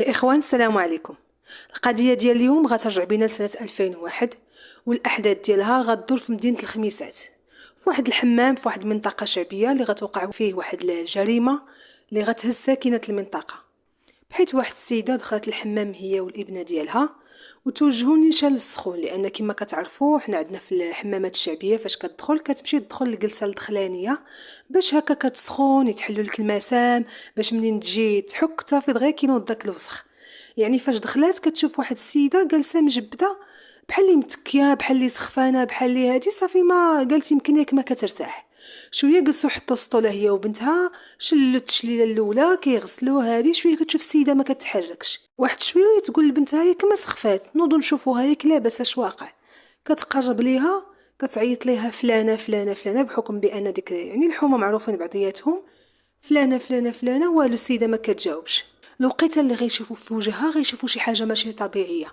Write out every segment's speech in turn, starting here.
الإخوان السلام عليكم. القضية ديال اليوم غترجع بنا لسنة 2001 والأحداث ديالها غدور في مدينة الخميسات في واحد الحمام في واحد المنطقة شعبية اللي غتوقع فيه واحد الجريمة اللي غتهز ساكنة المنطقة، بحيث واحد السيدة دخلت الحمام هي والابنة ديالها وتوجهوا نيشان للسخون، لان كما كتعرفوا حنا عندنا في الحمامات الشعبيه فاش كتمشي تدخل للجلسه الدخلانيه باش هكا كتسخن يتحلوا لك المسام، باش منين تجي تحك تافيض غير كينوض داك الوسخ. يعني فاش دخلات كتشوف واحد السيده جالسه مجبده بحال اللي متكيه، بحال اللي سخفانه، بحال اللي هادي صافي ما قالت يمكن ياك ما كترتاح. شويه جلسوا حطوا سطوله هي وبنتها، شلوا التشليله الاولى كيغسلوا هادي، شويه كتشوف السيده ما كتحركش، واحد شويه تقول لبنتها ياك ما سخفات، نوضوا نشوفوها ياك لاباس اش واقع. كتقرب ليها كتعيط ليها فلانه فلانه فلانه، بحكم بان ديك يعني الحومه معروفين بعضياتهم، فلانه فلانه فلانه، والو السيده ما كتجاوبش. الوقيته اللي غيشوفوا في وجهها غيشوفوا شي حاجه ماشي طبيعيه،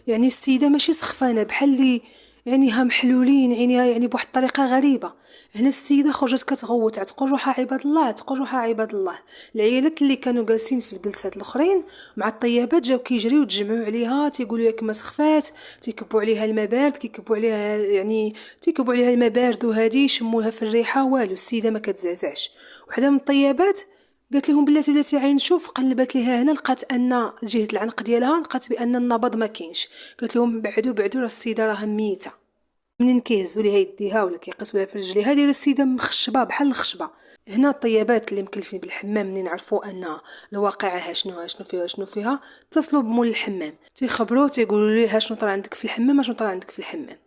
يعني السيده ماشي سخفانه، بحال اللي يعني ها محلولين عينيها يعني بواحد الطريقه غريبه. هنا السيده خرجت كتغوت، تقول روحها عباد الله، تقول روحها عباد الله. العيالات اللي كانوا جالسين في الجلسات الاخرين مع الطيابات جاو كيجريو تجمعوا عليها، تيقولوا ياك ما سخفات، تيكبوا عليها الماء بارد، كيكبوا عليها يعني تيكبوا عليها الماء بارد وهادي يشموها في الريحه، والو السيده ما كتزعزعش. وحده من الطيابات قالت لهم بلاتي بلاتي عين شوف، قلبت ليها هنا لقات ان جهه العنق ديالها لقات بان النبض ما كاينش، قالت لهم بعدوا بعدوا راه السيده راه ميته. منين كيهزوا ليها يديها ولا كيقيسوا لها في رجليها دايره السيده مخشبه بحال الخشبه. هنا الطيابات اللي مكلفين بالحمام منين عرفوا ان الواقعه شنو فيها اتصلوا بمول الحمام، تيخبروه تيقولوا ليه شنو طرا عندك في الحمام، شنو طرا عندك في الحمام.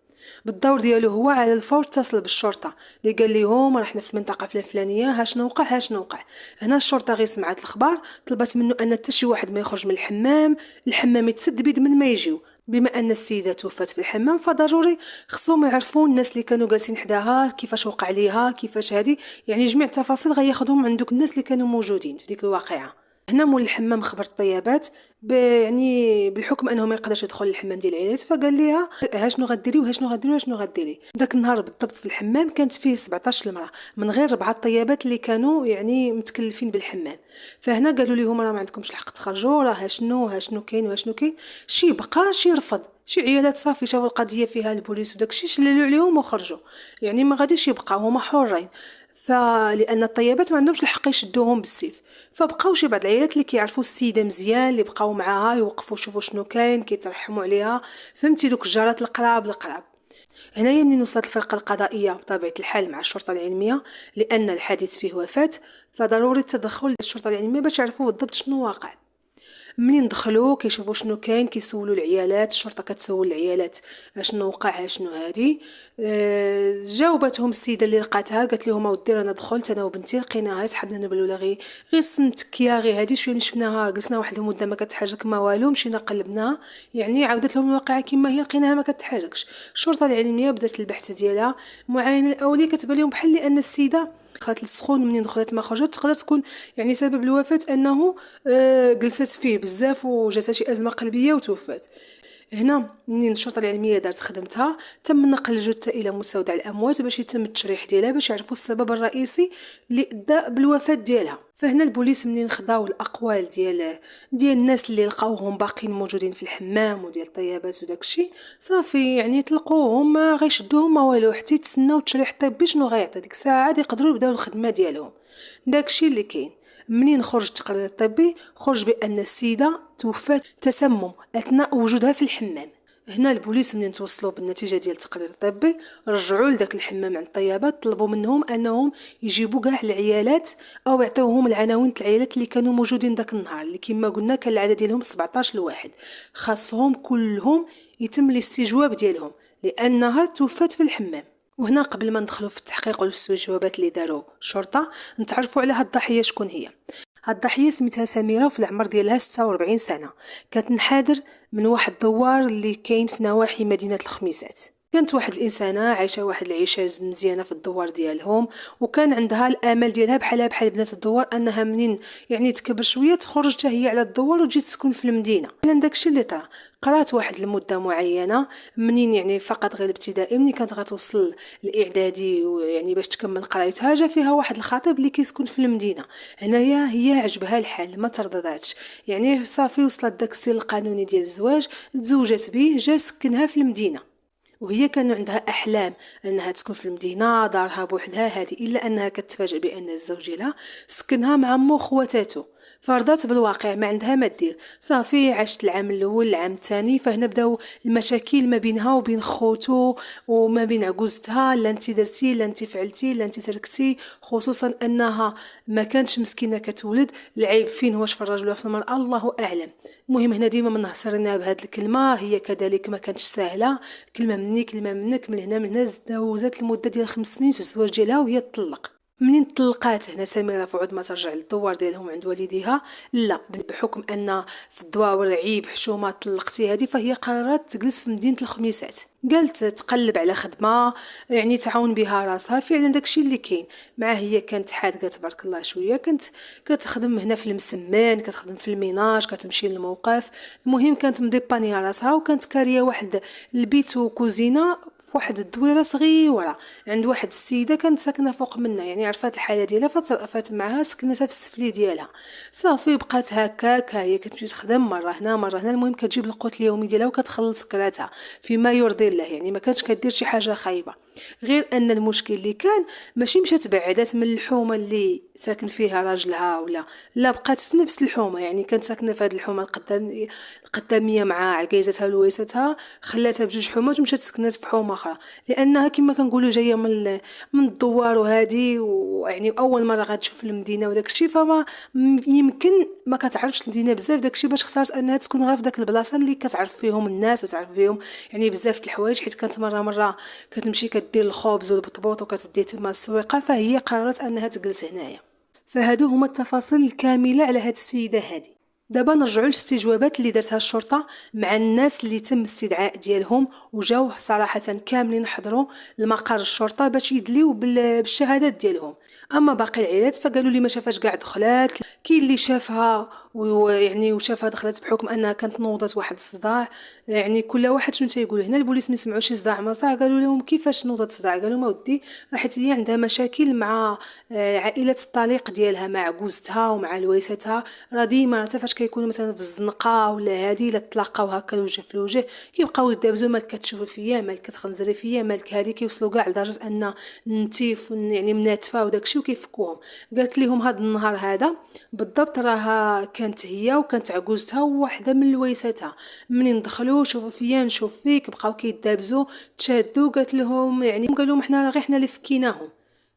بالدور ديالو هو على الفور اتصل بالشرطه اللي قال لهم راه حنا في المنطقه الفلانيه، شنو وقع شنو وقع. هنا الشرطه غير سمعت الخبر طلبت منه ان حتى شي واحد ما يخرج من الحمام يتسد بيد من ما يجيو، بما ان السيده توفات في الحمام فضروري خصهم يعرفوا الناس اللي كانوا جالسين حداها كيفاش وقع ليها كيفاش هادي، يعني جميع التفاصيل غياخذهم عندك الناس اللي كانوا موجودين في ديك الواقعه. هنا مول الحمام خبر الطيابات يعني بالحكم انه ما يقدرش يدخل للحمام ديال العيالات، فقال ليها شنو غديري شنو غديري. داك النهار بالضبط في الحمام كانت فيه 17 المراه من غير 4 الطيابات اللي كانوا يعني متكلفين بالحمام. فهنا قالوا لهم راه ما عندكمش الحق تخرجوا، راه شنو كاين شي بقى شي رفض، شي عيالات صافي شافوا القضيه فيها البوليس وداكشي شللوا عليهم وخرجوا، يعني ما غاديش يبقاو هما حرين، فلان الطيابات ما عندهمش الحق يشدوهم بالسيف. فبقاو شي بعض العيالات اللي كيعرفوا السيده مزيان اللي بقاو معاها يوقفوا يشوفوا شنو كاين، كيترحموا عليها، فهمتي دوك الجارات القراب. هنايا منين وصلت الفرقه القضائيه بطبيعه الحال مع الشرطه العلميه، لان الحادث فيه وفاه فضروري التدخل الشرطه العلميه باش يعرفوا بالضبط شنو واقع. منين دخلوا كيشوفوا شنو كاين كيسولوا العيالات، الشرطه كتسول العيالات شنو وقع شنو هادي. جاوبتهم السيده اللي لقاتها قالت لهم اودي رانا دخلت انا وبنتي لقيناها سحبنا نبلولا غير سنتكيا غير هادي شويه شفناها جلسنا واحد المده ما كتحرك ما والو، مشينا قلبناها يعني عاودت لهم الواقعه كما هي لقيناها ما كتحركش. الشرطه العلميه بدات البحث ديالها، المعاينه الاوليه كتبان لهم بحال لان السيده دخلت للسخون، منين دخلت ما خرجت، تقدر تكون يعني سبب الوفاه انه جلست فيه بزاف وجاتها شي ازمه قلبيه وتوفات. هنا منين الشرطه العلميه دارت خدمتها تم نقل الجثه الى مستودع الاموات باش يتم التشريح ديالها باش يعرفوا السبب الرئيسي اللي ادى بالوفاه ديالها. فهنا البوليس منين خداو الاقوال ديال الناس اللي لقاوهم باقيين موجودين في الحمام وديال الطيابات وداكشي، صافي يعني طلقوهم ما غيشدوهم ما والو حتى يتسناو التشريح الطبي شنو غيعطي. ديك الساعه عاد يقدروا يبداو الخدمه ديالهم. داكشي اللي كاين. منين خرج التقرير الطبي خرج بان السيده توفات تسمم اثناء وجودها في الحمام. هنا البوليس منين توصلوا بالنتيجه ديال التقرير الطبي رجعوا لذاك الحمام عند الطيابات، طلبوا منهم انهم يجيبوا كاع العيالات او يعطيوهم العناوين العيالات اللي كانوا موجودين داك النهار، اللي كما قلنا كان العدد ديالهم 17 لواحد، خاصهم كلهم يتم الاستجواب ديالهم لانها توفات في الحمام. وهنا قبل ما ندخلوا في التحقيق والاستجوابات اللي داروا الشرطه نتعرفوا على هاد الضحيه شكون هي. هاد الضحيه سميتها سميره وفي العمر ديالها 46 سنه، كانت نحادر من واحد الدوار اللي كاين في نواحي مدينه الخميسات. كانت واحد الانسانه عايشه واحد العيشه مزيانه في الدوار ديالهم، وكان عندها الامل ديالها بحال بنات الدوار انها منين يعني تكبر شويه تخرج حتى هي على الدوار وتجي تسكن في المدينه. لان داكشي اللي طرا، قرات واحد المده معينه منين يعني فقط غير ابتدائي، منين كانت غتوصل الاعدادي ويعني باش تكمل قرايتها جا فيها واحد الخطيب اللي كيسكن في المدينه. هنايا هي عجبها الحال ما ترضاتش، يعني صافي وصلت داك السن القانوني ديال الزواج، تزوجت به جا سكنها في المدينه. وهي كان عندها احلام انها تسكن في المدينه دارها بوحدها هذه، الا انها كتفاجئ بان الزوج ديالها سكنها مع مو خواتاتو. فرضات بالواقع ما عندها ما دير، صافي عاشت العام الاول العام الثاني، فهنا بداو المشاكل ما بينها وبين خوتو وما بين عجوزتها، لا انت درتي لا انت فعلتي لا انت تركتي، خصوصا انها ما كانتش مسكينه كتولد. العيب فين؟ واش في الرجل ولا في المراه؟ الله اعلم. المهم هنا ديما من نهصرنا بهذه الكلمه، هي كذلك ما كانتش سهله، كلمه مني كلمه منك، من هنا دوزات المده ديال 5 سنين في الزواج ديالها وهي تطلق. منين طلقات هنا سميرة فعود ما ترجع للدوار ديالهم عند والديها، لا بحكم ان في الدواور عيب حشومه طلقتي هذه، فهي قررت تجلس في مدينه الخميسات. قالت تقلب على خدمه يعني تعاون بها راسها. فعلا داكشي اللي كاين مع هي كانت حادقه تبارك الله شويه، كانت كتخدم هنا في المسمان، كتخدم في الميناج، كتمشي للموقف. المهم كانت مديبانيه راسها، وكانت كاريه واحد البيت وكوزينه في واحد الدويره صغيره عند واحد السيده كانت ساكنه فوق منا، يعني عرفات الحاله ديالها فترأفات معها سكنتها في السفلي ديالها. صافي بقات هكاك، هي كتمشي تخدم مره هنا مره هنا، المهم كتجيب القوت اليومي ديالها وكتخلص كراتها فيما يرضي الله، يعني ما كانتش كدير شي حاجه خايبه. غير ان المشكل اللي كان ماشي مشات بعدات من الحومه اللي ساكن فيها راجلها ولا لا، بقات في نفس الحومه، يعني كانت ساكنه في هذه الحومه القداميه مع عكيزتها ولويستها، خلاتها بجوج حومات ومشات سكنات في حومه اخرى، لانها كما كنقولوا جايه من الدوار وهذه، ويعني اول مره غتشوف المدينه وداك الشيء، فما يمكن ما كتعرفش المدينه بزاف، داك الشيء باش اختارت انها تكون غير في داك البلاصه اللي كتعرف فيهم الناس وتعرف فيهم يعني بزاف د الحوايج، حيت كانت مره كتمشي كدير الخبز والبطبوط وكتدي تما السويقه، فهي قررت انها تجلس هنايا. فهادو هما التفاصيل الكامله على هاد السيده هذه. دابا نرجعوا للاستجوابات اللي درتها الشرطه مع الناس اللي تم استدعاء ديالهم، وجاو صراحه كاملين حضروا لمقر الشرطه باش يدليو بالشهادات ديالهم. اما باقي العائلات فقالوا لي ما شافاش كاع دخلات، كاين اللي شافها ويعني وشافها دخلت بحكم انها كانت نوضت واحد الصداع. يعني كل واحد شنو تيقول. هنا البوليس ما سمعوش شي صداع ما صداع، قالوا لهم كيفاش نوضت صداع؟ قالوا ما ودي راحت هي عندها مشاكل مع عائله الطليق ديالها، مع جوزتها ومع لويستها، راه ديما فاش كيكونوا مثلا في الزنقه ولا هذه لا تلاقاو هكا الوجه في الوجه كيبقاو يدابزوا، مالك كتشوفوا فيا، مالك كتخنزري فيا، مالك هذه، كيوصلوا كاع لدرجه ان نتيف يعني مناتفه وداكشي وكيفكوهم. قالت لهم هذا النهار هذا بالضبط راه كانت هي وكانت عجوزتها وواحده من لويستها، منين دخلوا شوفوا فيا نشوف فيك، بقاو كيدابزوا تشادوا. قالت لهم يعني قال لهم احنا راه غير حنا اللي فكيناهم.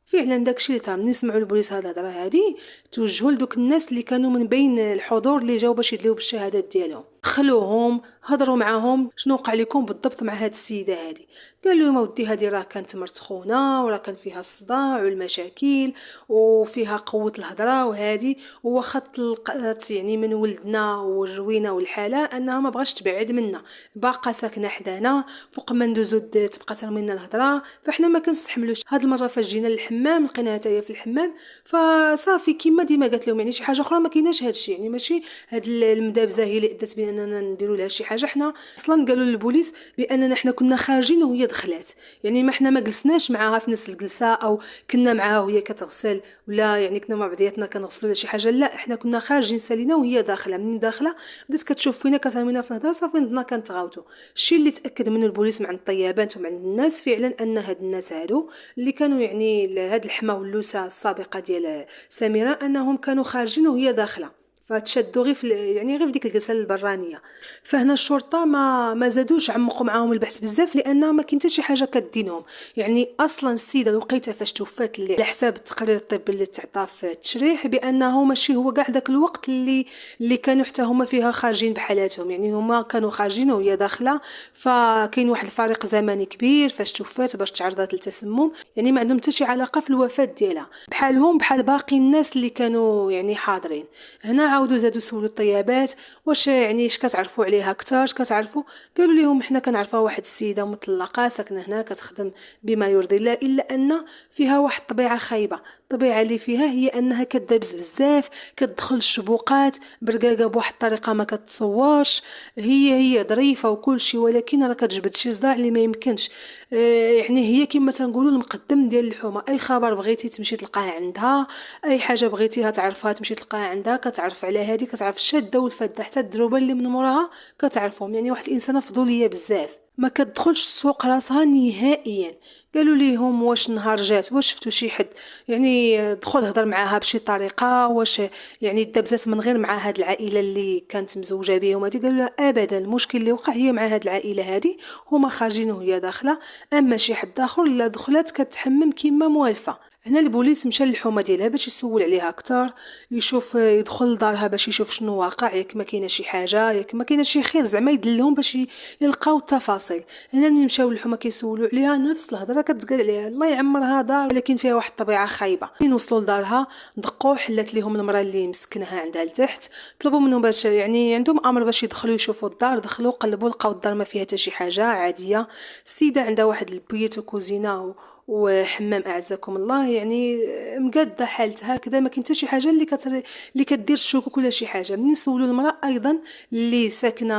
فعلا داكشي اللي طرا. من نسمعوا البوليس هاد الهضره هادي توجهوا لدوك الناس اللي كانوا من بين الحضور اللي جاوا باش يدليو بالشهادات ديالهم، دخلوهم هضروا معاهم شنو وقع لكم بالضبط مع هاد السيده هادي. قال لهم اودي هذه راه كانت مرتخونه وراه كان فيها الصداع والمشاكل وفيها قوه الهضره وهذه، واخا طلقات يعني من ولدنا والروينه والحاله انها ما بغاش تبعد منا، باقا ساكنه حدانا، فوق ما ندوزو تبقى ترمينا الهضره، فاحنا ما كنستحملوش. هاد المره فاش جينا للحمام لقيناها حتى هي في الحمام، فصافي كيما ديما قالت لهم يعني شي حاجه اخرى ما كايناش هادشي، يعني ماشي هاد المدابزه هي اللي ادت باننا نديروا لها شي حاجه. حنا اصلا قالوا للبوليس باننا حنا كنا خارجين وهي دخلات، يعني ما حنا ما جلسناش معاها في نفس الجلسه او كنا معاها وهي كتغسل ولا يعني كنا مع بعضياتنا كنغسلوا ولا شي حاجه، لا احنا كنا خارجين سالينا وهي داخله. منين داخله بدات كتشوف فينا كترمينا في الهضره، صافي نضنا كنتغاوتوا. الشيء اللي تاكد منه البوليس مع الطيابات ومع الناس فعلا ان هاد الناس هادو اللي كانوا يعني هاد الحما واللوسه السابقه ديال سميره انهم كانوا خارجين وهي داخله، فتشدوا غير في يعني غير في ديك الجلسه البرانيه. فهنا الشرطه ما زادوش عمقوا معاهم البحث بزاف، لان ما كاين حتى شي حاجه كدينهم. يعني اصلا السيده الوقيته فاش توفات على حساب التقرير الطبي اللي تعطى في التشريح بانه ماشي هو كاع داك الوقت اللي كانوا حتى هما فيها خارجين بحالاتهم، يعني هما كانوا خارجين وهي داخله، فكاين واحد الفريق زمني كبير فاش توفات باش تعرضت للتسمم، يعني ما عندهم حتى شي علاقه في الوفاه ديالها، بحالهم بحال باقي الناس اللي كانوا يعني حاضرين. هنا عاودوا زادوا سولوا الطيابات واش يعني اش كتعرفوا عليها اكثر، اش كتعرفوا؟ قالوا لهم حنا كنعرفوا واحد السيده مطلقه ساكنه هنا كتخدم بما يرضي الله، الا ان فيها واحد الطبيعه خايبه. الطبيعه اللي فيها هي انها كدابز بزاف، كتدخل الشبوقات برقاقه بواحد الطريقه ما كتصورش، هي ظريفه وكل شيء، ولكن راه كتجبد شي صداع اللي ما يمكنش. يعني هي كما تنقولوا المقدم ديال الحومه، اي خبر بغيتي تمشي تلقاه عندها، اي حاجه بغيتيها تعرفها تمشي تلقاها عندها، كتعرف على هذه، كتعرف الشاده والفاده حتى الدروبه اللي من موراها كتعرفهم. يعني واحد الانسانه فضوليه بزاف، ما كتدخلش السوق راسها نهائيا. قالوا ليهم واش نهار جات واش شفتوا شي حد يعني دخل هضر معاها بشي طريقه، واش يعني دابزات من غير مع هاد العائله اللي كانت مزوجه بهم هذه؟ قالوا لا ابدا، المشكل اللي وقع هي مع هاد العائله هذه، هما خارجين وهي داخله، اما شي حد اخر لا دخلت كتحمم كيما موالفه. هنا البوليس مشى للحومه ديالها باش يسول عليها اكثر، يشوف يدخل لدارها باش يشوف شنو واقع، ياك ما كاينه شي حاجه، ياك ما كاينه شي خير، زعما يدلهم باش يلقاو التفاصيل. هنا ملي مشاو للحومه كيسولوا عليها نفس الهضره كتقال عليها، الله يعمرها دار ولكن فيها واحد الطبيعه خايبه. ملي وصلوا لدارها دقوا، حلت لهم المراه اللي مسكنها عندها لتحت، طلبوا منهم باش يعني عندهم امر باش يدخلوا يشوفوا الدار. دخلوا قلبوا لقاو الدار ما فيها حتى شي حاجه، عاديه. السيده عندها واحد البيت وكوزينه وحمام اعزكم الله، يعني مقاده حالتها هكذا، ما كاين حتى شي حاجه اللي كدير الشكوك ولا شي حاجه. منين سولوا المراه ايضا اللي ساكنه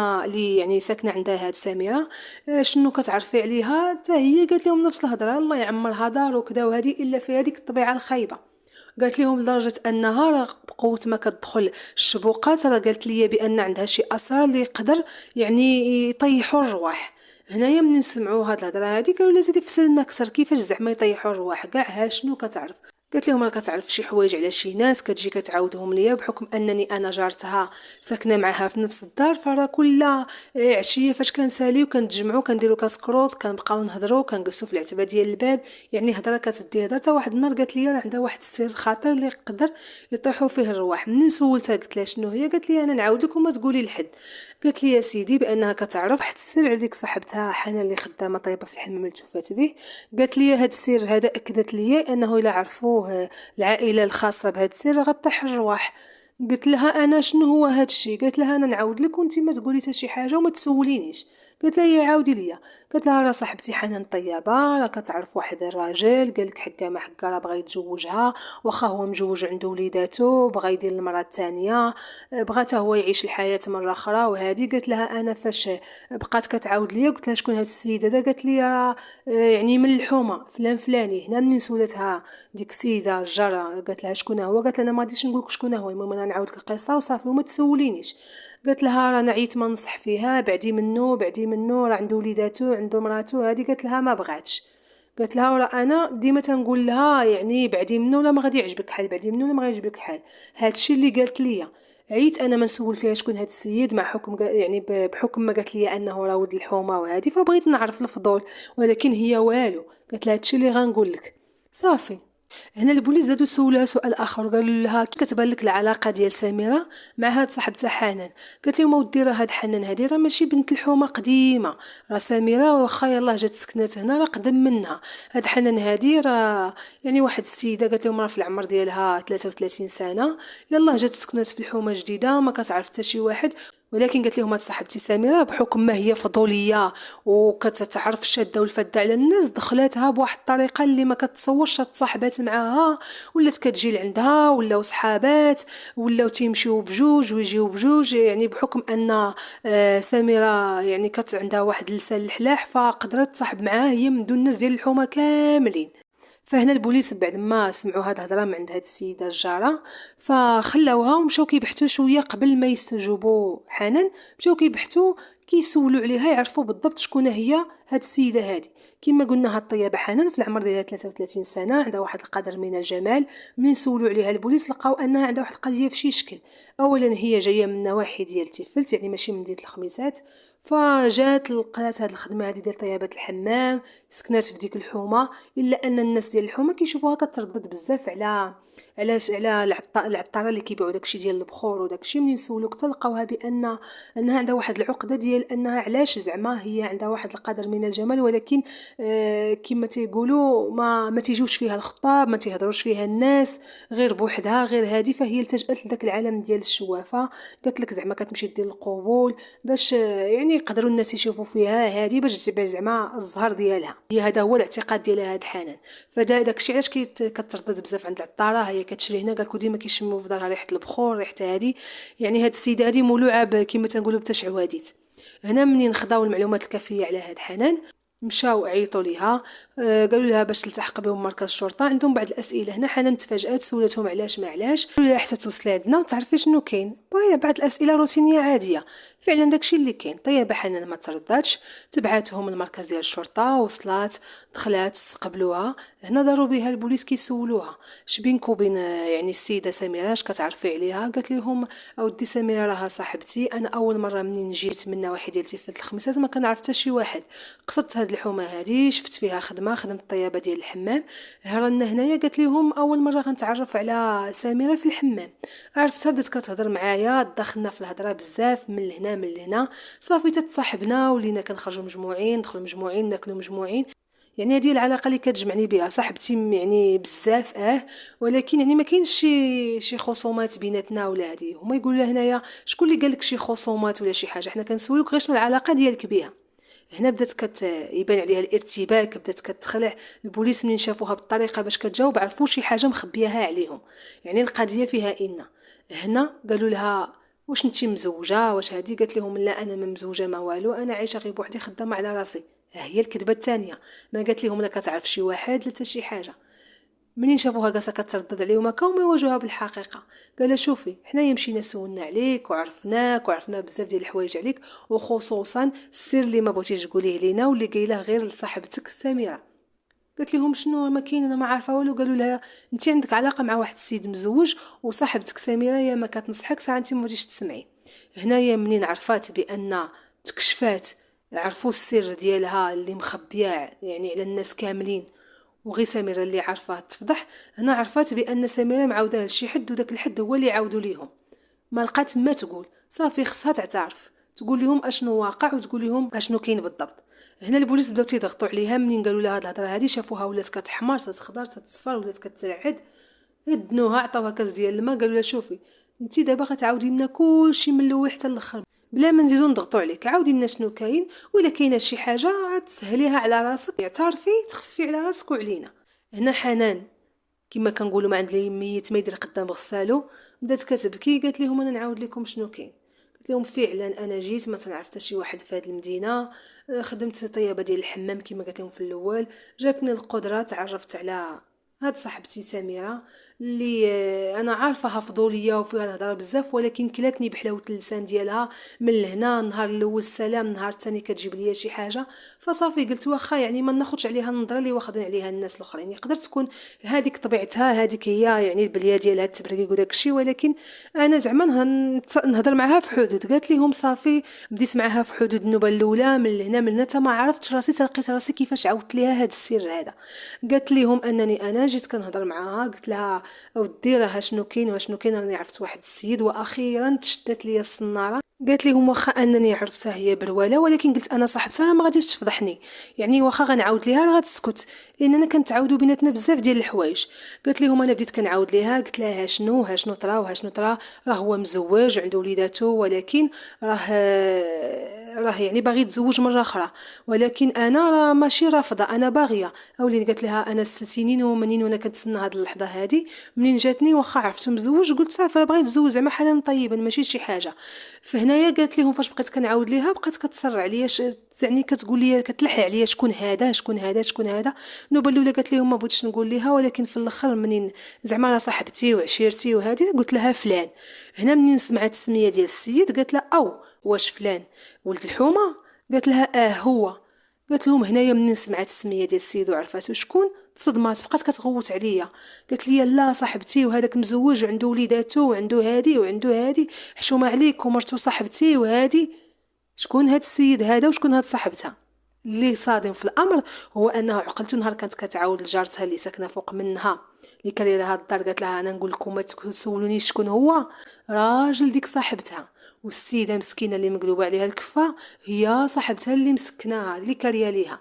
عندها هاد سميره شنو كتعرفي عليها، حتى هي قالت لهم نفس الهضره، الله يعمرها دار وكذا وهذه، الا في هذيك الطبيعه الخايبه. قالت لهم لدرجه انها راه بقوه ما كتدخل الشبوقات راه قالت لي بان عندها شي اسرار اللي يقدر يعني يطيحوا الرواح. هنايا من نسمعوا هاد الهضره هادي قالوا لها زيدي فسر لنا اكثر، كيفاش زعما يطيحوا الرواح كاع، ها شنو كتعرف؟ قالت لهم راه كتعرف شي حوايج على شي ناس كتجي كتعاودهم ليا، بحكم انني انا جارتها ساكنه معها في نفس الدار، فراه كل عشيه فاش كنساليو كنتجمعوا كنديروا كاس كروط كنبقاو نهضروا كنجلسوا في العتبه ديال الباب. يعني هضره كتدي هضره. حتى واحد النهار قالت لي راه عندها واحد السر خطير اللي يقدر يطيحوا فيه الرواح. منين سولتها قلت لها شنو هي، قالت لي انا نعاود لك وما تقولي لحد. قالت لي يا سيدي بانها كتعرف واحد السر على ديك صاحبتها حنان اللي خدامه طيبه في الحمام اللي توفات به. قالت لي هاد السر هذا اكدت لي انه الا عرفوه العائله الخاصه بهاد السر غطيح الرواح. قلت لها انا شنو هو هاد الشيء؟ قالت لها انا نعاود لك وانت ما تقولي حتى شي حاجه وما تسولينيش. قالت لها يا عاودي ليا. قالت لها راه صاحبتي حنان طيبه راه كتعرف واحد الراجل قالك حكا ما حكا راه بغى يتزوجها، واخا هو مجوج عنده وليداتو بغى يدير المراه الثانيه، بغى حتى هو يعيش الحياه مره اخرى وهذه. قالت لها انا فاش بقات كتعاود ليا قلت لها شكون هاد السيد هذا؟ قالت لي يعني من الحومه فلان فلاني. هنا منين سولتها ديك السيده الجاره قالت لها شكون هو؟ قالت لها انا ما غاديش نقولك شكون هو، المهم انا نعاود لك القصه وصافي وما تسولينيش. قالت لها راه نعيت ما نصح فيها، بعدي منه راه عنده وليداتو عنده مراتو هذه. قالت لها ما بغاتش. قالت لها ورا انا ديما تنقول لها يعني بعدي منه ولا ما غادي يعجبك الحال، بعدي منه ولا ما غادي يعجبك الحال. هادشي اللي قالت لي. عيت انا ما نسول فيها شكون هاد السيد، مع حكم يعني بحكم ما قالت لي انه راه ولد الحومه وهذه، فبغيت نعرف الفضول، ولكن هي والو. قالت لها هادشي اللي غنقول لك صافي. هنا البوليس زادو سولها سؤال اخر، قالوا لها كي كتبان لك العلاقه ديال سميره مع هاد صاحبتها حنان؟ قالت لهم اودي راه هاد حنان هادي راه ماشي بنت الحومه قديمه، راه سميره واخا يلاه جات سكنات هنا راه قدم منها. هاد حنان هادي راه يعني واحد السيده قالت لهم راه في العمر ديالها 33 سنه، يلاه جات سكنات في الحومه جديده ما كتعرف حتى شي واحد. ولكن قالت لهم هاد صاحبتي سميره بحكم ما هي فضوليه وكتعرف الشاده والفاده على الناس، دخلاتها بواحد الطريقه اللي ما كتصورش. تصاحبات معاها ولات كتجي لعندها، ولاو صحابات، ولاو تيمشيو بجوج ويجيو بجوج، يعني بحكم ان سميره يعني كانت عندها واحد اللسان الحلاح فقدرت تصاحب معاه هي من دون الناس ديال الحومه كاملين. فهنا البوليس بعد ما سمعوا هاد الهضره من عند هاد السيده الجاره فخلاوها ومشاو كيبحثوا شويه قبل ما يستجوبوا حنان، مشاو كيبحثوا كيسولوا عليها يعرفوا بالضبط شكون هي هاد السيده هادي. كما قلنا هاد الطيبه حنان في العمر ديالها 33 سنه، عندها واحد القدر من الجمال. من سولوا عليها البوليس لقاو انها عندها واحد القضيه في شي شكل. اولا هي جايه من نواحي ديال تيفلت، يعني ماشي من مدينه الخميسات، فجات لقات هاد الخدمه هادي ديال طيابه الحمام، سكنات في ديك الحومه. الا ان الناس ديال الحومه كيشوفوها كتردد بزاف على العطاره اللي كيبيعوا داكشي ديال البخور وداكشي. منين سولوا حتى لقاوها انها عندها واحد العقده ديال انها علاش زعما هي عندها واحد القدر من الجمال، ولكن كما تيقولوا ما تيجوش فيها الخطاب، ما تيهضروش فيها الناس، غير بوحدها غير هادي. فهي التجأت لذاك العالم ديال الشوافه، قالت لك زعما كتمشي دير القبول باش يعني يقدروا الناس يشوفوا فيها هذه باش تجيب زعما الزهر ديالها. هي هذا هو الاعتقاد ديالها هاد حنان. فداكشي علاش كتردد بزاف عند العطاره، هي كتشري هنا قالكوا ديما كيشموا في دارها ريحه البخور، ريحه هذه يعني هاد السيده هذه مولوعه كما تنقولوا بتشعواديت. هنا منين خداو المعلومات الكافيه على هاد حنان مشاو عيطوا ليها، قالوا لها باش تلتحق بهم مركز الشرطه، عندهم بعض الاسئله. هنا حنان تفاجات، سولتهم علاش ما علاش، قالوا لها حتى توصلي عندنا وتعرفي شنو كاين. بعض الاسئله روتينيه عاديه، فعلا داكشي اللي كاين. طيب حنان ما ترداتش، تبعاتهم لمركز ديال الشرطه، وصلات دخلات استقبلوها. هنا داروا بها البوليس كيسولوها اش بينك وبين يعني السيده سميره، اش كتعرفي عليها؟ قالت لهم اودي سميره راها صاحبتي، انا اول مره منين جيت من نواحي ديال تيفات الخميسات ما كنعرف حتى شي واحد، قصدت هاد الحومه هادي شفت فيها خدمت الطيابه ديال الحمام، هرنا هنايا. قالت لهم اول مره غنتعرف على سميره في الحمام، عرفتها بدات كتهضر معايا، دخلنا في الهضره بزاف من لهنا من لهنا، صافي تتصاحبنا ولينا كنخرجوا مجموعين، ندخلوا مجموعين، ناكلوا مجموعين. يعني هذه العلاقه اللي كتجمعني بها صاحبتي يعني بزاف ولكن يعني ما كاينش شي خصومات بيناتنا ولا هذه. هما يقولوا لها هنايا شكون اللي قال لك شي خصومات ولا شي حاجه، حنا كنسولوك غير شنو العلاقه ديالك بها. هنا بدات يبان عليها الارتباك، بدات كتخلع. البوليس منين شافوها بالطريقه باش كتجاوب عرفوا شي حاجه مخبياها عليهم، يعني القضيه فيها ان. هنا قالوا لها واش انتي مزوجه واش هذه؟ قالت لهم لا انا ما مزوجه ما والو، انا عايشه غير بوحدي خدامه على راسي. ها هي الكذبه الثانيه، ما قالت لهم لا كتعرف شي واحد لا حتى شي حاجه. منين شافوها جالسه كتردد عليهم هكا وما يواجهوها بالحقيقه، قال شوفي حنايا مشينا سولنا عليك وعرفناك وعرفنا بزاف ديال الحوايج عليك، وخصوصا السر اللي ما بغيتيش تقوليه لينا واللي قايله غير لصاحبتك سميره. قالت لهم شنو ما كاين انا ما عارفه والو. قالوا لها انت عندك علاقه مع واحد السيد مزوج وصاحبتك سميره يا ما كتنصحك ساعه انت ما بغيتيش تسمعي. هنايا منين عرفات بان تكشفات، عرفوا السر ديالها اللي مخبيه يعني على الناس كاملين وغي سميره اللي عارفاه تفضح. هنا عرفات بان سميره معاوده لشي حد وداك الحد هو اللي عاودوا ليهم. ما لقات ما تقول، صافي خصها تعترف، تقول لهم اشنو واقع وتقول لهم اشنو كاين بالضبط. هنا البوليس بداو تيضغطوا عليها، منين قالوا لها هاد الهضره هادي شافوها ولات كتحمر تتخضر تتصفر ولات كترعد، هدنوها عطاوها كاس ديال الماء قالوا لها شوفي انت دابا غتعاودي لنا كلشي من الاول حتى الاخر بلا ما نزيدو نضغطوا عليك، عاودي لنا شنو كاين، ولا كاينه شي حاجه تسهليها على راسك، اعترفي تخففي على راسك وعلينا. هنا حنان كما كنقولوا ما عند لي ميت ما يدير قدام غسالو، بدات كتبكي. قالت لهم انا نعاود لكم شنو كاين. قلت لهم فعلا انا جيت ما تنعرف حتى شي واحد في هذه المدينه، خدمت طيابه ديال الحمام كما قلت لهم في الاول، جاتني القدره تعرفت على هاد صاحبتي سميره اللي انا عارفاها فضوليه وفيها الهضره بزاف، ولكن كلاتني بحلاوه اللسان ديالها من لهنا نهار الاول السلام نهار الثاني كتجيب ليا شي حاجه. فصافي قلت واخا يعني ما ناخذش عليها النظره اللي واخدين عليها الناس الاخرين، يقدر تكون هذيك طبيعتها، هذيك هي يعني البليه ديالها التبريق وداك الشيء، ولكن انا زعما نهضر معها في حدود. قالت لهم صافي بديت معها في حدود النوبه الاولى من لهنا من هنا ما عرفتش راسي، تلقيت راسي كيفاش عاودت ليها هذا السر هذا. قالت لهم انني انا جيت كنهضر معها، قلت لها اودي راه شنو كاين وشنو كاين، راني عرفت واحد السيد واخيرا تشدت ليا الصناره. قالت لهم واخا انني عرفتها هي برواله، ولكن قلت انا صاحبتها ما غاديش تفضحني، يعني واخا غنعاود ليها راه غتسكت لان انا كنتعاودوا بيناتنا بزاف ديال الحوايج. قالت لهم انا بديت كنعاود ليها، قلت لها ها شنو طرا وها شنو طرا، راه هو مزوج وعنده وليداتو، ولكن راه يعني باغي يتزوج مره اخرى، ولكن انا راه ماشي رافضه، انا باغيه. اولين قالت لها انا 6 سنين ومنين وانا كنتسنى هذه اللحظه هذه، منين جاتني واخا عرفتو مزوج قلت صافي راه باغي يتزوج زعما حالا طيبا ماشي شي حاجه. فهنايا قالت لهم فاش بقيت كنعاود ليها بقات كتصر عليا، يعني كتقول لي كتلح عليا شكون هذا شكون هذا شكون هذا. النوبه الاولى قالت لهم ما بغيتش نقول ليها، ولكن في الاخر منين زعما راه صاحبتي وعشيرتي وهذه قلت لها فلان. هنا منين سمعت السميه ديال السيد قالت لها او واش فلان ولد الحومه؟ قالت لها هو. قالت لهم هنايا منين سمعت السميه ديال السيد وعرفاتو شكون تصدمات، بقات كتغوت عليا، قالت لي لا صاحبتي وهذاك مزوج وعنده وليداتو وعنده هادي وعنده هادي، حشومه عليك ومرتو صاحبتي وهادي. شكون هاد السيد هذا وشكون هاد صاحبتها؟ اللي صادم في الامر هو انه عقلته نهار كانت كتعاود لجارتها اللي ساكنه فوق منها اللي كان لها الدار، قالت لها انا نقول لكم ما تسولونيش شكون هو، راجل ديك صاحبتها. والسيده مسكينه اللي مقلوبه عليها الكفه هي صاحبتها اللي مسكناها اللي كاريه ليها.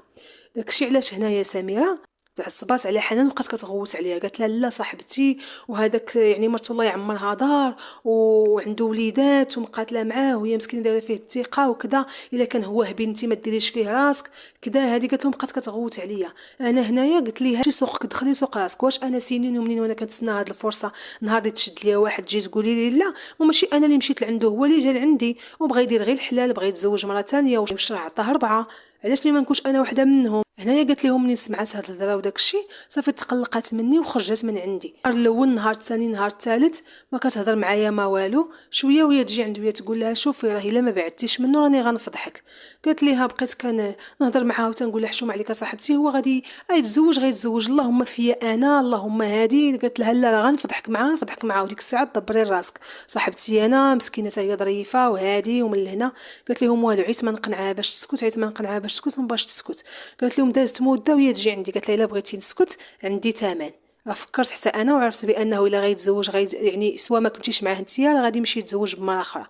داكشي علاش هنايا سميره تعصبات على حنان وبقات كتغوت عليها. قالت لها لا صاحبتي، وهذاك يعني مرت الله يعمرها دار وعنده وليدات ومقاتله معاه وهي مسكينه دايره فيه الثقه وكذا، الا كان هو بنتي ما ديريش فيه راسك كذا. هذه قالت لهم بقات كتغوت عليا. انا هنايا قلت ليها شي سوقك دخلي سوق راسك، واش انا سنين ومنين وانا كنتسنى هذه الفرصه نهار اللي تشد ليا واحد تجي تقولي لي لا؟ وماشي انا اللي مشيت لعنده، هو اللي جا لعندي وبغى يدير غير الحلال، بغى يتزوج مره ثانيه واش راه عطاه 4، علاش لي ما نكونش انا وحده منهم؟ هنايا قالت لهم منين سمعت هاد الهضره وداك الشيء صافي تقلقات مني وخرجت من عندي. النهار الاول، النهار الثاني، النهار الثالث ما كتهضر معايا ما والو. شويه وهي تجي عند وهي تقول لها شوفي راه الا ما بعدتيش منه راني غنفضحك. قالت ليها بقيت كان نهضر معاها وتنقول لها حشوم عليك صاحبتي، هو غادي يتزوج غيتزوج، اللهم فيا انا اللهم هادي. قالت لها لا راه غنفضحك معاه نفضحك معاه، وديك الساعه دبري راسك صاحبتي انا مسكينه هي ظريفه وهادي ومن لهنا. قالت لهم والو عيت ما نقنعها باش تسكت، عيت ما نقنعها باش تسكت وما باش تسكت. قالت لهم دازت مده وهي تجي عندي. قالت لها الا بغيتي نسكت عندي ثمن. راه فكرت حتى انا وعرفت بانه الا غيتزوج يعني سوا ما كنتيش معاه نتيا راه غادي يمشي يتزوج بمراه اخرى.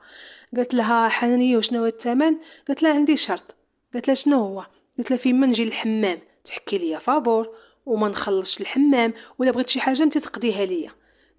قالت لها حنانيه وشنو هو الثمن؟ قالت لها عندي شرط. قالت لها شنو هو؟ قالت لها فيما نجي للحمام تحكي ليا فابور وما نخلصش الحمام، ولا بغيت شي حاجه انت تقضيها ليا.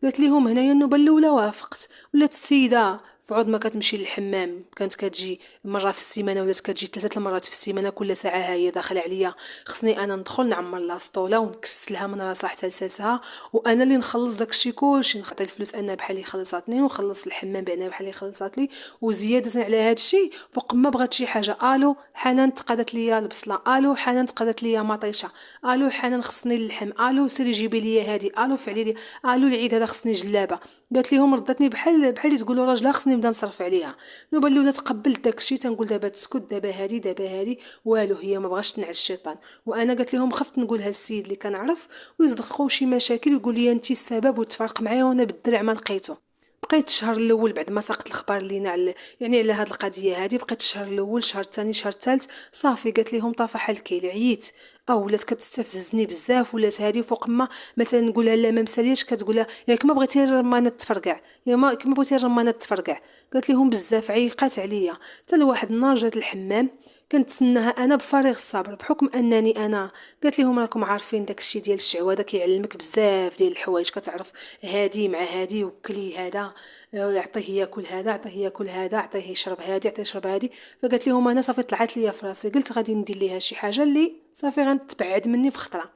قالت لهم هنايا النوبه الاولى وافقت. ولات السيده فعود ما كتمشي للحمام، كانت كتجي مره في السيمانه ولات كتجي 3 المرات في السيمانه. كل ساعه هي داخله عليا خصني انا ندخل نعمر لها سطوله ونكس لها من راسها حتى لساسها، وانا اللي نخلص داكشي كلشي، نعطي الفلوس انا بحال اللي خلصاتني ونخلص الحمام بانها بحال اللي خلصات لي. وزياده على هادشي فوق ما بغات شي حاجه الو حنان تقادت ليا البصله، الو حنان تقادت ليا مطيشه، الو حنان خصني اللحم، الو سيري جيبي ليا هادي، الو فعلي لي، الو العيد هذا خصني جلابه. قالت لهم ردتني بحال اللي تقولوا راجلها خصني نبدا نصرف عليها. نوبه الاولى تقبلت داكشي تنقول دابا تسكت دابا هادي دابا هادي والو، هي ما بغاش تنعس الشيطان. وانا قالت لهم خفت نقولها للسيد اللي كنعرف ويصدقوا شي مشاكل ويقول لي انت السبب وتفرق معايا وانا بالدرع ما لقيته. بقيت الشهر الاول بعد ما ساقت الاخبار لينا يعني على هاد القضيه هادي، بقيت الشهر الاول، الشهر الثاني، الشهر الثالث، صافي قالت لهم طافح الكيل عييت او ولات كتستفزني بزاف. ولات هادي فوق ما مثلا نقولها لا ما مساليش كتقولها ياك ما بغيتي الرمانه تفرقع، يا ما كما بغيتي الرمانه تفرقع. قالت لهم بزاف عيقات عليا. حتى لواحد النهار جات الحمام كنتسناها انا بفارغ الصبر بحكم انني انا. قالت لهم راكم عارفين داكشي ديال الشعوذه كيعلمك بزاف ديال الحوايج، كتعرف هادي مع هادي وكلي هذا، يعطيه ياكل هذا، عطيه ياكل هذا، عطيه يشرب هادي، عطيه يشرب هادي. فقالت لهم انا صافي طلعت ليا في راسي قلت غادي ندير ليها شي حاجه اللي صافي غنتبعد مني في خطره.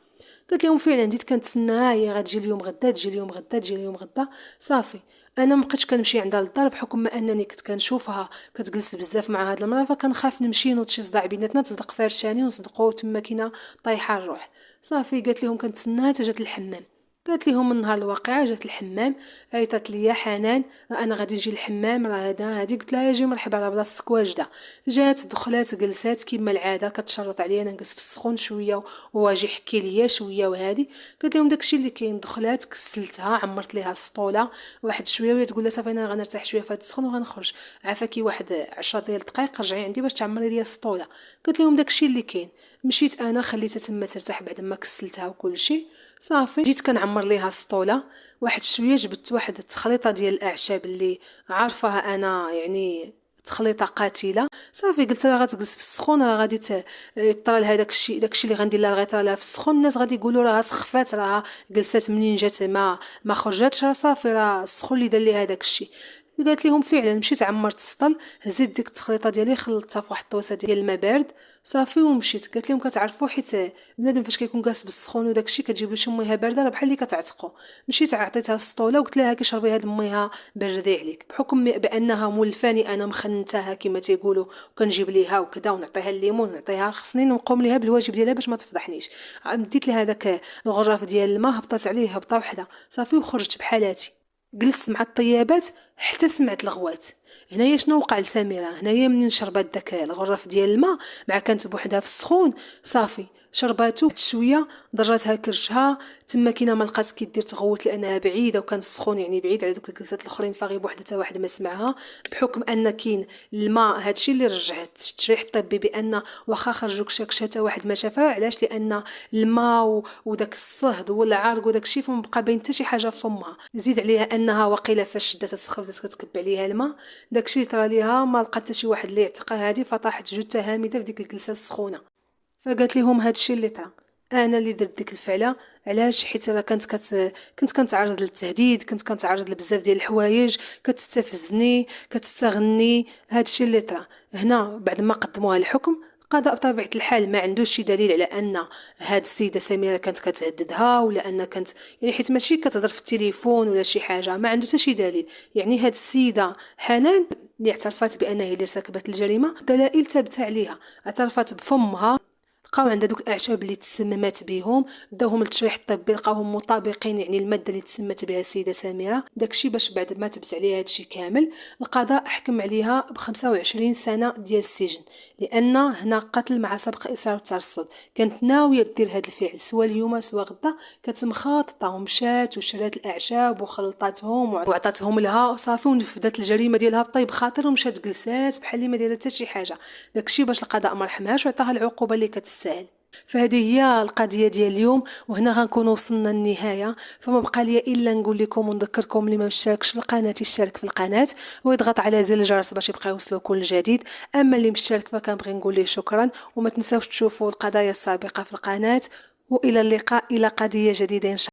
قلت لهم فعلا بديت كنتسناها هي غتجي اليوم غدا، تجي اليوم غدا، تجي اليوم غدا. صافي انا ما بقيتش كنمشي عندها للدار بحكم ما انني كنت كنشوفها كتجلس بزاف مع هاد المراه، فكنخاف نمشي نوض شي صداع بيناتنا تصدق فارشاني ونصدقوا تما كاينه طايحه الروح. صافي قالت لهم كنتسناها حتى جات الحمام. قالت لهم من نهار الواقعه جات الحمام عيطت لي حنان راه انا غادي نجي الحمام راه هذا هادي. قلت لها يا جي مرحبا راه بلاصتك واجده. جات دخلات جلسات كما العاده كتشرط عليا انا نجلس في السخون شويه وواجي حكي ليا شويه وهادي. قلت لهم داكشي اللي كاين. دخلات كسلتها عمرت ليها السطوله واحد شويه وهي تقول لها صافي انا غنرتاح شويه في هذا السخون وغنخرج عافاكي واحد 10 ديال الدقائق رجعي عندي باش تعمري ليا السطوله. قلت لهم داكشي اللي كاين. مشيت انا خليتها تما ترتاح بعد ما كسلتها وكل شيء. صافي جيت كنعمر ليها السطوله واحد شويه جبت واحد التخليطه ديال الاعشاب اللي عارفاها انا يعني تخليطه قاتله. صافي قلت لها غتجلس في السخون راه غادي يطرى لها داكشي اللي غندير لها غيطرى لها في السخون. الناس غادي يقولوا راه سخفات راه جلسات منين جات ما خرجاتش راه صافي راه السخون اللي دار ليها داكشي. قالت لهم فعلا مشيت عمرت السطل هزيت ديك التخليطه ديالي خلطتها في واحد الطوسه ديال الماء بارد صافي ومشيت. قالت لهم كتعرفوا حيت بنادم فاش كيكون جالس بالسخون وداكشي كتجيب له شي ميها بارده راه بحال اللي كتعتقو. مشيت عطيتها السطوله وقلت لها كيشربي هاد الميها بردي عليك بحكم بانها مولفاني انا مخنتاها كما تيقولوا وكنجيب ليها وكذا ونعطيها الليمون ونعطيها خصني نقوم ليها بالواجب ديالها باش ما تفضحنيش. مديت لها داك الغرف ديال الماء هبطت عليه هبطه وحده صافي وخرجت بحالاتي. جلست مع الطيابات حتى سمعت الغوات. هنايا شنو وقع لسميرة؟ هنايا منين شربات داك الغرف ديال الماء مع كانت بوحدها في السخون صافي شرباتو شويه ضراتها كرشها تما كاينه ما لقات كيدير تغوت لانها بعيده وكان السخون يعني بعيد على دوك الجلسات الاخرين فغير بوحدها حتى واحد ما سمعها بحكم ان كاين الماء. هادشي اللي رجعت التشريح الطبي بان واخا خرجوك شاكش حتى واحد ما شافها. علاش؟ لان الماء وداك الصهد والعرق وداك الشيء فما بقى باين حتى شي حاجه في فمها. زيد عليها انها وقيله فاش شدات السخف بدات كتكب عليها الماء داكشي طرا ليها ما لقات حتى شي واحد اللي يعتقها هادي فطاحت جثه هامده في ديك الجلسه السخونه. فقالت لهم هادشي اللي طرا. انا اللي درت ديك الفعله. علاش؟ حيت راه كنت كنتعرض للتهديد، كنت كنتعرض لبزاف ديال الحوايج، كتستفزني، كتستغني. هادشي اللي طرا هنا. بعد ما قدموها الحكم، القضاء بطبيعه الحال ما عندوش شي دليل على ان هاد السيده سميره كانت كتهددها، ولا ان كانت يعني، حيت ماشي كتهضر في التليفون ولا شي حاجه، ما عنده حتى شي دليل. يعني هاد السيده حنان اللي اعترفت بانها هي اللي ارتكبت الجريمه، دلائل ثابته عليها. اعترفت بفمها، لقاو عندها دوك الاعشاب اللي تسممات بهم، داوهم للتشريح الطبي، لقاوهم مطابقين يعني الماده اللي تسمت بها السيده سميره. داكشي باش بعد ما تبت عليها هادشي كامل، القضاء حكم عليها ب 25 سنه ديال السجن، لان هنا قتل مع سبق اصرار والترصد. كانت ناويه دير هاد الفعل سوا اليوم سوا غدا، كانت مخططه ومشات وشرات الاعشاب وخلطاتهم وعطاتهم لها وصافي، ونفذت الجريمه ديالها بطيب خاطر، ومشات جلسات بحال اللي ما دايره حتى شي حاجه. داكشي باش القضاء ما رحمهاش وعطاها العقوبه اللي كتستاهل. فهذه هي القضيه ديال اليوم، وهنا غنكون وصلنا للنهايه. فما بقى لي الا نقول لكم ونذكركم اللي ما مشتركش في القناه يشترك في القناه ويضغط على زر الجرس باش يبقى يوصلوا كل جديد. اما اللي مشترك فكنبغي نقول ليه شكرا، وما تنساوش تشوفوا القضايا السابقه في القناه. والى اللقاء الى قضيه جديده ان شاء الله.